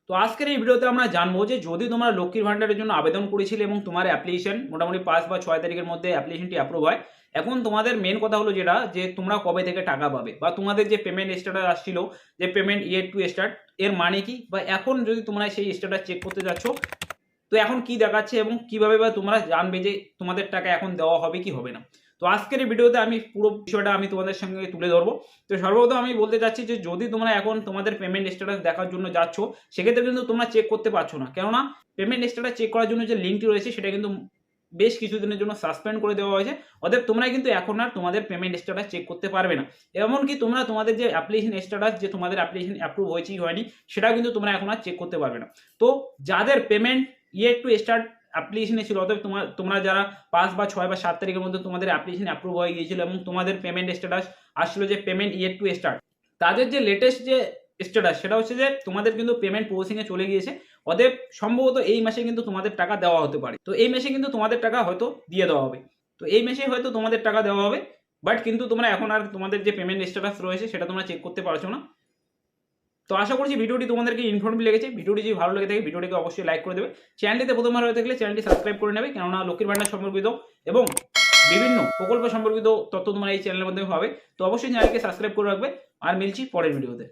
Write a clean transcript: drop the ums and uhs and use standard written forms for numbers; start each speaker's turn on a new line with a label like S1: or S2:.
S1: তো আজকের এই ভিডিওতে আমরা জানবো যে যদি তোমরা লক্ষ্মীর ভান্ডারের জন্য আবেদন করেছিলে এবং তোমার অ্যাপ্লিকেশন মোটামুটি 5 বা 6 তারিখের মধ্যে অ্যাপ্লিকেশনটি অ্যাপ্রুভ হয়, এখন তোমাদের মেন কথা হলো যেটা যে তোমরা কবে থেকে টাকা পাবে বা তোমাদের যে পেমেন্ট স্ট্যাটাস আসছিল যে পেমেন্ট ইয়েট টু স্টার্ট, এর মানে কি, বা এখন যদি তোমরা সেই স্ট্যাটাস চেক করতে যাচ্ছ তো এখন কি দেখাচ্ছে এবং কিভাবে বা তোমরা জানবে যে তোমাদের টাকা এখন দেওয়া হবে কি হবে না। তো আজকের এই ভিডিওতে আমি পুরো বিষয়টা আমি তোমাদের সঙ্গে তুলে ধরবো। তো সর্বপ্রথম আমি বলতে চাচ্ছি যে যদি তোমরা এখন তোমাদের পেমেন্ট স্ট্যাটাস দেখার জন্য যাচ্ছ, সেক্ষেত্রে কিন্তু তোমরা চেক করতে পারছো না, কেননা পেমেন্ট স্ট্যাটাস চেক করার জন্য যে লিঙ্কটি রয়েছে সেটা কিন্তু বেশ কিছুদিনের জন্য সাসপেন্ড করে দেওয়া হয়েছে। অতএব তোমরা কিন্তু এখন আর তোমাদের পেমেন্ট স্ট্যাটাস চেক করতে পারবে না। এমনকি তোমরা তোমাদের যে অ্যাপ্লিকেশন স্ট্যাটাস, যে তোমাদের অ্যাপ্লিকেশন অ্যাপ্রুভ হয়েছে কি হয়নি, সেটাও কিন্তু তোমরা এখন আর চেক করতে পারবে না। তো যাদের পেমেন্ট ইয়েট টু স্টার্ট অ্যাপ্লিকেশনে ছিল, অতএব তোমরা যারা 5 বা 6 বা 7 তারিখের মধ্যে তোমাদের অ্যাপ্লিকেশন অ্যাপ্রুভ হয়ে গিয়েছিল এবং তোমাদের পেমেন্ট স্ট্যাটাস আসছিল যে পেমেন্ট ইয়েট টু স্টার্ট, তাদের যে লেটেস্ট যে স্ট্যাটাস সেটা হচ্ছে যে তোমাদের কিন্তু পেমেন্ট প্রসেসিংয়ে চলে গিয়েছে। অতএব সম্ভবত এই মাসে কিন্তু তোমাদের টাকা দেওয়া হতে পারে। তো এই মাসে কিন্তু তোমাদের টাকা হয়তো দিয়ে দেওয়া হবে। তো এই মাসে হয়তো তোমাদের টাকা দেওয়া হবে, বাট কিন্তু তোমরা এখন আর তোমাদের যে পেমেন্ট স্ট্যাটাস রয়েছে সেটা তোমরা চেক করতে পারছো না। তো আশা করছি ভিডিওটি তোমাদেরকে ইনফরমেটিভ লেগেছে। ভিডিওটি যদি ভালো লেগে থাকে ভিডিওটিকে অবশ্যই লাইক করে দেবে। চ্যানেলটিতে প্রথমবার হয়ে থাকলে চ্যানেলটি সাবস্ক্রাইব করে নেবে, কেননা লক্ষ্মীর ভান্ডার সম্পর্কিত এবং বিভিন্ন প্রকল্প সম্পর্কিত তথ্য তোমরা এই চ্যানেলের মধ্যে পাবে। তো অবশ্যই চ্যানেলকে সাবস্ক্রাইব করে রাখবে। আর মিলছি পরের ভিডিওতে।